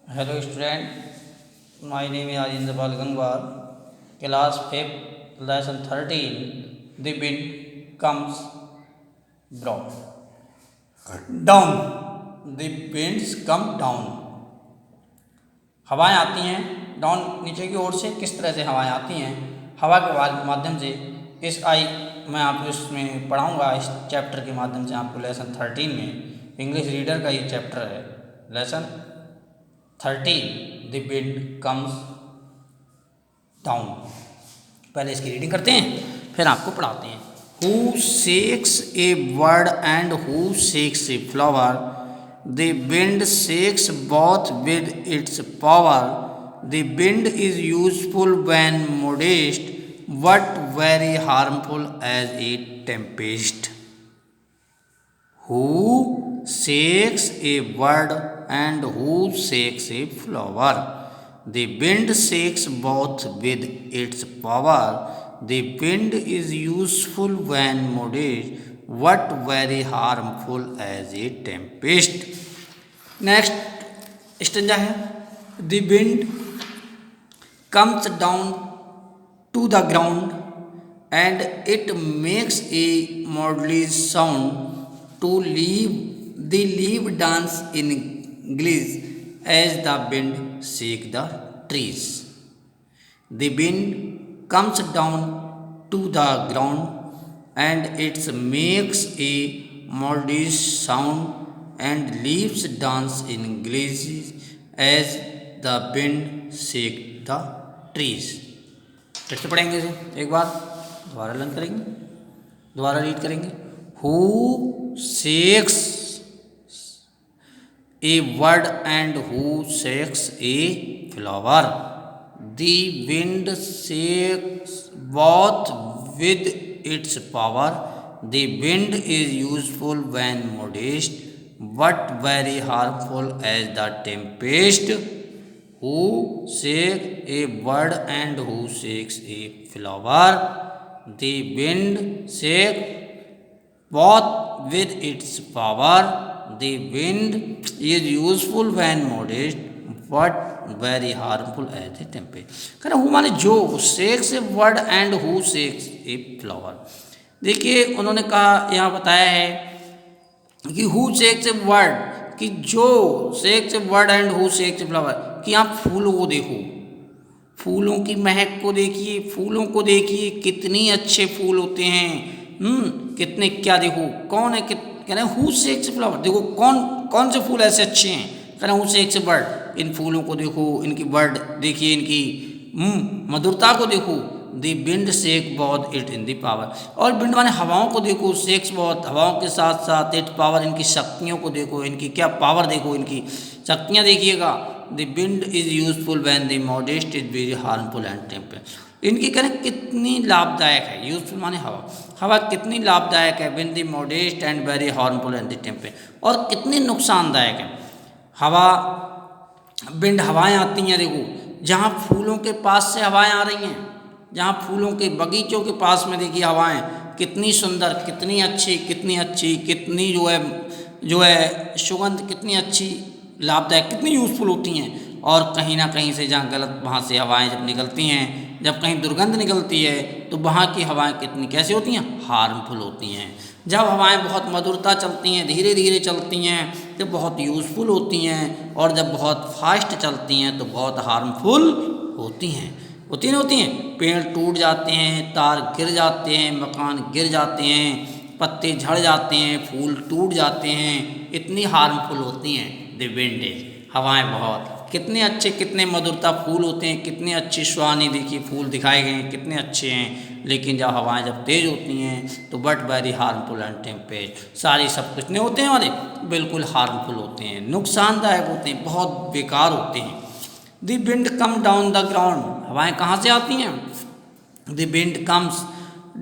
Hello student, my name is Rajendra Pal Gangwar. Class 5 lesson 13 the wind comes brought down. The winds come down. हवाएं आती हैं down, नीचे की ओर से। किस तरह से हवाएं आती हैं? हवा के माध्यम से। इस मैं आपको इसमें पढ़ाऊँगा, इस चैप्टर के माध्यम से आपको लेसन 13 में। इंग्लिश रीडर का ये चैप्टर है, lesson 13 the wind comes down. पहले इसकी रीडिंग करते हैं, फिर आपको पढ़ाते हैं। Who shakes a bird and who shakes a flower, the wind shakes both with its power. The wind is useful when modest, but very harmful as a tempest. Who shakes a bird and who shakes a flower? The wind shakes both with its power. The wind is useful when modest, but very harmful as a tempest. Next stanza है, the wind comes down to the ground and it makes a melodious sound. To leave the leaf dance in glees as the wind shake the trees. The wind comes down to the ground and it makes a melodious sound and leaves dance in glees as the wind shake the trees. फिर से पढ़ेंगे इसे एक बार, दोबारा learn करेंगे, दोबारा read करेंगे। Who shakes a bird and who shakes a flower, the wind shakes both with its power. The wind is useful when modest, but very harmful as the tempest. Who shakes a bird and who shakes a flower? The wind shakes both with its power. The wind is useful when modest, but very harmful as a tempest. कहना who माने जो, shakes a bird and who shakes a flower. देखिए उन्होंने कहा, यहाँ बताया है कि हु शेक्स ए बर्ड, कि जो shakes a bird and who shakes a flower, कि आप फूलों को देखो, फूलों की महक को देखिए, फूलों को देखिए कितनी अच्छे फूल होते हैं। कितने क्या देखो, कौन है कह रहे हैं हु शेक्स ए फ्लावर, देखो कौन कौन से फूल ऐसे अच्छे हैं। कह रहे हैं हु शेक्स ए बर्ड, इन फूलों को देखो, इनकी बर्ड देखिए, इनकी मधुरता को देखो। दी विंड शेक बहुत इट इन दी पावर, और विंड माने हवाओं को देखो, शेक्स बहुत, हवाओं के साथ साथ इट पावर, इनकी शक्तियों को देखो, इनकी क्या पावर देखो, इनकी शक्तियाँ देखिएगा। The wind is useful when the modest is very harmful and temper. इनकी करें कितनी लाभदायक है, यूजफुल माने हवा, हवा कितनी लाभदायक है, when the modest and very harmful and the temper, और कितनी नुकसानदायक है हवा। विंड हवाएं आती हैं, देखो जहाँ फूलों के पास से हवाएं आ रही हैं, जहाँ फूलों के बगीचों के पास में देखिए हवाएं कितनी सुंदर, कितनी अच्छी, कितनी अच्छी, कितनी जो है सुगंध कितनी अच्छी, लाभदायक, कितनी यूज़फुल होती हैं। और कहीं ना कहीं से जहाँ गलत, वहाँ से हवाएं जब निकलती हैं, जब कहीं दुर्गंध निकलती है, तो वहाँ की हवाएं कितनी कैसे होती हैं, हार्मफुल होती हैं। जब हवाएं बहुत मधुरता चलती हैं, धीरे धीरे चलती हैं, तो बहुत यूज़फुल होती हैं, और जब बहुत फास्ट चलती हैं तो बहुत हार्मफुल होती हैं। होती नहीं होती हैं, पेड़ टूट जाते हैं, तार गिर जाते हैं, मकान गिर जाते हैं, पत्ते झड़ जाते हैं, फूल टूट जाते हैं, इतनी हार्मफुल होती हैं द विंड इज, हवाएं बहुत। कितने अच्छे, कितने मधुरता फूल होते हैं, कितने अच्छे सुहाने देखिए फूल दिखाए गए हैं, कितने अच्छे हैं। लेकिन जब हवाएं जब तेज़ होती हैं तो but very harmful and Tempest, सारे सब कुछ नहीं होते हैं हमारे, बिल्कुल हार्मफुल होते हैं, नुकसानदायक होते हैं, बहुत बेकार होते हैं। The wind come down the ground, हवाएं कहाँ से आती हैं? The wind comes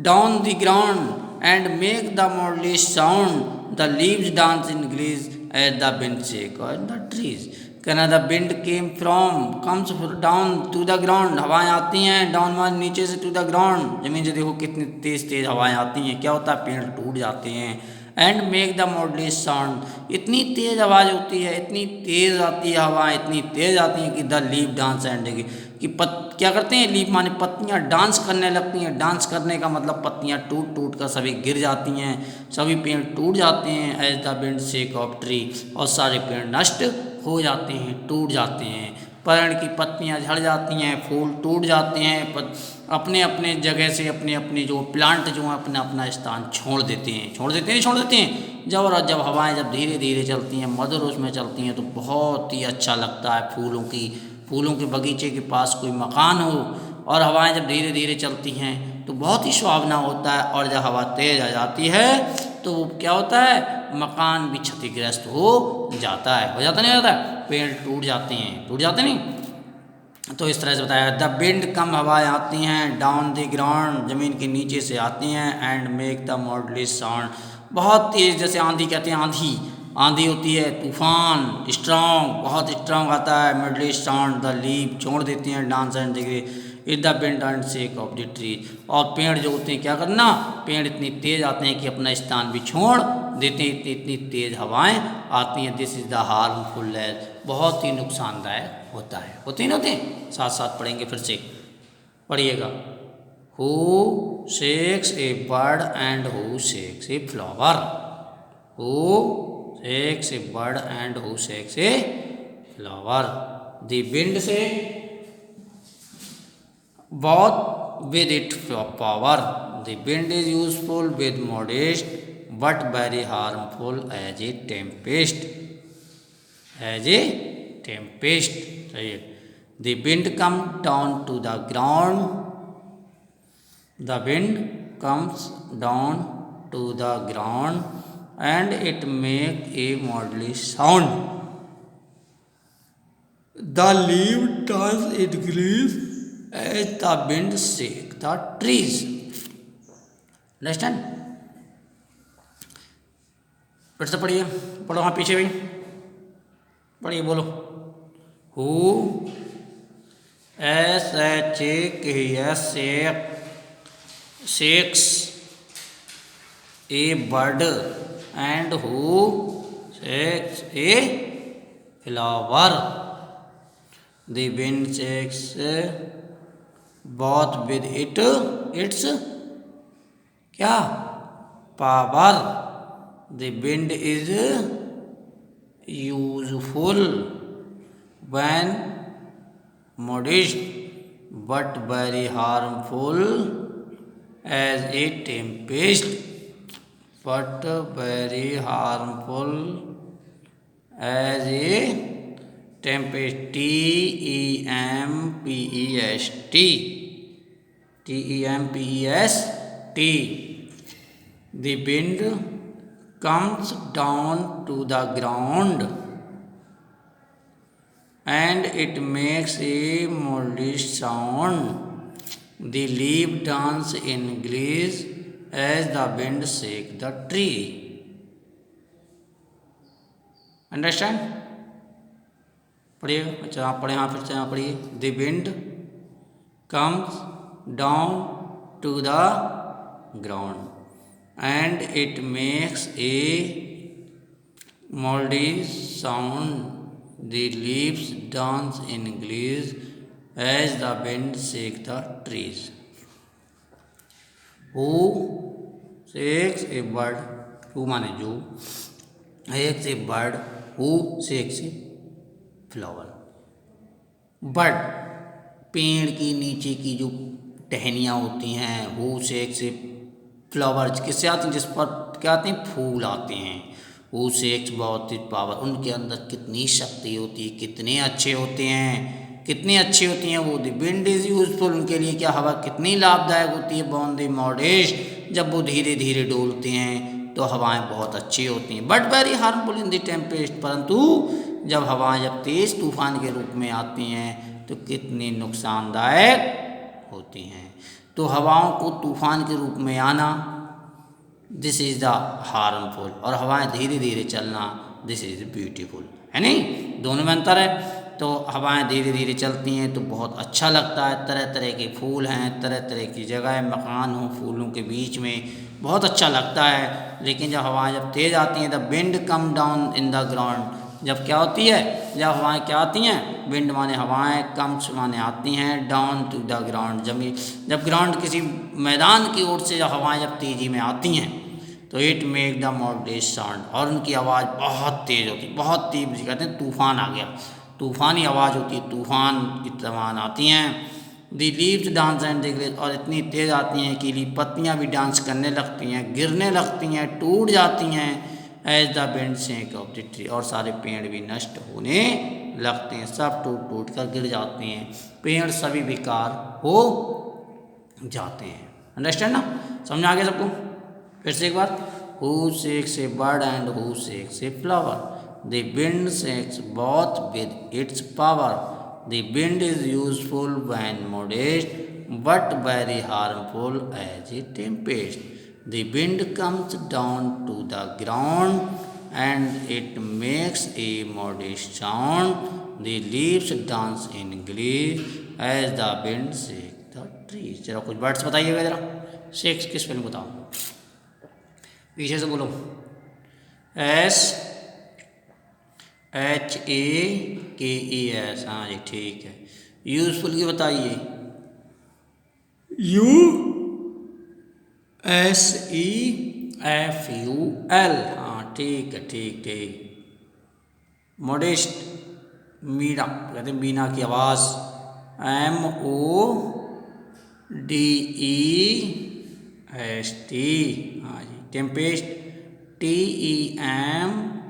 down the ground and make the melodious sound, the leaves dance in glees as the wind shake the trees. कहना the wind came from, comes down to the ground, हवाएं आती हैं down मान नीचे से, to the ground जमीन से। देखो कितनी तेज़ तेज़ हवाएं आती हैं, क्या होता है, पेड़ टूट जाते हैं, and make the modulate sound. इतनी तेज़ आवाज़ होती है, इतनी तेज़ आती है हवा, इतनी तेज़ आती है कि द लीफ डांस एंड कि क्या करते हैं, लीफ माने पत्तियां डांस करने लगती हैं। डांस करने का मतलब पत्तियां टूट टूट कर सभी गिर जाती हैं, सभी पेड़ टूट जाते हैं। As the wind shake off tree, और सारे पेड़ नष्ट हो जाते हैं, टूट जाते हैं। पेड़ की पत्तियां झड़ जाती हैं, फूल टूट जाते हैं, अपने अपने जगह से अपने अपने जो प्लांट जो हैं अपना अपना स्थान छोड़ देते हैं, छोड़ देते हैं। जब हवाएं जब धीरे धीरे चलती हैं, मधुर उसमें चलती हैं, तो बहुत ही अच्छा लगता है। फूलों के बगीचे के पास कोई मकान हो और हवाएं जब धीरे धीरे चलती हैं तो बहुत ही सुहावना होता है। और जब हवा तेज आ जाती है तो क्या होता है, मकान भी क्षतिग्रस्त हो जाता है, नहीं होता है, पेड़ टूट जाते नहीं। तो इस तरह से बताया, द विंड कम हवाएं आती हैं, डाउन द ग्राउंड, ज़मीन के नीचे से आती हैं, and make the modulate sound, बहुत तेज़, जैसे आंधी कहते हैं, आंधी होती है, तूफान, स्ट्रॉन्ग, बहुत स्ट्रॉन्ग आता है। मॉडलेट साउंड, द लीफ छोड़ देती हैं, dance and degree is the wind and shake off the trees. और पेड़ जो होते हैं क्या करना, पेड़ इतनी तेज़ आते हैं कि अपना स्थान भी छोड़ देते हैं, इतनी तेज़ हवाएं आती हैं। दिस इज़ द हार्मफुल, बहुत ही नुकसानदायक होता है, होते ही होते हैं। साथ साथ पढ़ेंगे, फिर से पढ़िएगा। Who shakes a bird and who shakes a flower, who shakes a bird and who shakes a flower. The wind से both with its power. The wind is useful with modest but very harmful as a tempest. As a tempest. The wind comes down to the ground. The wind comes down to the ground and it makes a modest sound. The leaf turns in leaves as the wind shakes the trees. Understand? फिर से पढ़िए, पढ़ो, हाँ पीछे भी पढ़िए, बोलो। Who S H A के S shakes a bird and who shakes a flower. The wind shakes both with its क्या power. The wind is useful when modest but very harmful as a tempest. But very harmful as a tempest. Tempest. The wind comes down to the ground and it makes a modest sound. The leaf dance in glee as the wind shakes the tree. Understand? पढ़िए, अच्छा आप पढ़े, हाँ फिर से यहाँ पढ़िए। The wind comes down to the ground and it makes a moldy sound. The leaves dance in glees as the wind shake the trees. Who shakes a bird, who माने जो, shakes a bird, who shakes a flower. Bird, पेड़ की नीचे की जो टहनियाँ होती हैं, हु शेक्स ए फ्लावर, किससे आती हैं, जिस पर क्या आते हैं, फूल आते हैं। हु शेक्स बहुत ही पावर, उनके अंदर कितनी शक्ति होती है, कितने अच्छे होते हैं, कितनी अच्छी होती हैं वो। द विंड इज़ यूजफुल, उनके लिए क्या हवा कितनी लाभदायक होती है। बॉन द मॉडेस्ट, जब वो धीरे धीरे डोलते हैं तो हवाएं बहुत अच्छी होती हैं। But very harmful in the Tempest, परंतु जब हवाएं जब तेज़ तूफान के रूप में आती हैं तो कितनी नुकसानदायक होती हैं। तो हवाओं को तूफान के रूप में आना, दिस इज़ द हार्मफुल, और हवाएं धीरे धीरे चलना, दिस इज़ ब्यूटीफुल, है नहीं, दोनों में अंतर है। तो हवाएं धीरे धीरे चलती हैं तो बहुत अच्छा लगता है। तरह तरह के फूल हैं, तरह तरह की जगह, मकान हो फूलों के बीच में, बहुत अच्छा लगता है। लेकिन जब हवाएं जब तेज़ आती हैं, the wind come down in the ground, जब क्या होती है, जब हवाएं क्या आती हैं, विंड माने हवाएं, कम्स माने आती हैं, डाउन टू द ग्राउंड जमीन, जब ग्राउंड किसी मैदान की ओर से जब हवाएं जब तेज़ी में आती हैं तो it make the moderate sound, और उनकी आवाज़ बहुत तेज़ होती, बहुत तीव्र, कहते हैं तूफान आ गया, तूफ़ानी आवाज़ होती है, तूफान की तमान आती हैं। दी लीव्स डांस एंड द, और इतनी तेज़ आती हैं कि पत्तियाँ भी डांस करने लगती हैं, गिरने लगती हैं, टूट जाती हैं, as the wind shake off the tree, और सारे पेड़ भी नष्ट होने लगते हैं, सब टूट टूट कर गिर जाते हैं, पेड़ सभी बेकार हो जाते हैं। अंडरस्टैंड ना, समझ आ गया सबको? फिर से एक बार, who shakes a bird and who shakes a flower, the wind shakes both with its power, the wind is useful when modest but very harmful as a tempest, the wind comes down to the ground and it makes a modest sound, the leaves dance in glee as the wind shakes the trees। जरा कुछ words बताइएगा, जरा shakes किस spelling बताओ, पीछे से बोलो। SHAKES, हाँ जी ठीक है। यूजफुल की बताइए, USEFUL, हाँ ठीक है, ठीक ठीक। मोडेस्ट, मीना, कहते हैं मीना की आवाज़, MODEST, हाँ जी। टेम्पेस्ट,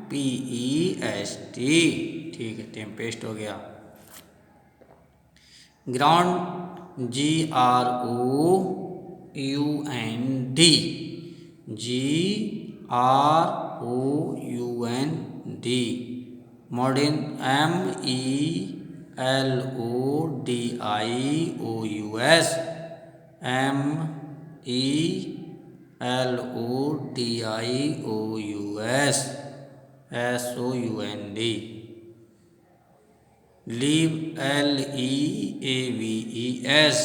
TEMPEST, ठीक है, टेम्पेस्ट हो गया। Ground, GROUND, GROUND। Modern, MELODIOUS, MELODIOUS, SOUND। Leave, LEAVES।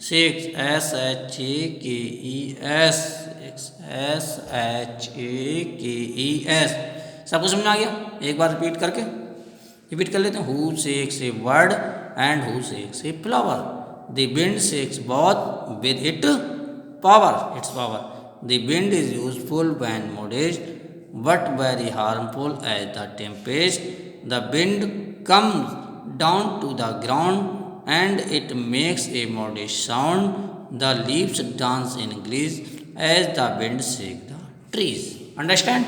Shakes, SHAKES। सबको समझ आ गया? एक बार रिपीट करके रिपीट कर लेते हैं। Who shakes a bird and who shakes a flower, the wind shakes both with its power. The wind is useful when modest but very harmful as the tempest, the wind comes down to the ground and it makes a modest sound, the leaves dance in glee as the wind shakes the trees। Understand?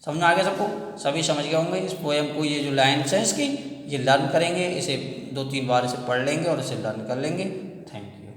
समझ आ गया सबको? सभी समझ गए होंगे इस poem को। ये जो लाइन्स हैं इसकी, ये लर्न करेंगे, इसे 2-3 बार इसे पढ़ लेंगे और इसे लर्न कर लेंगे। Thank you.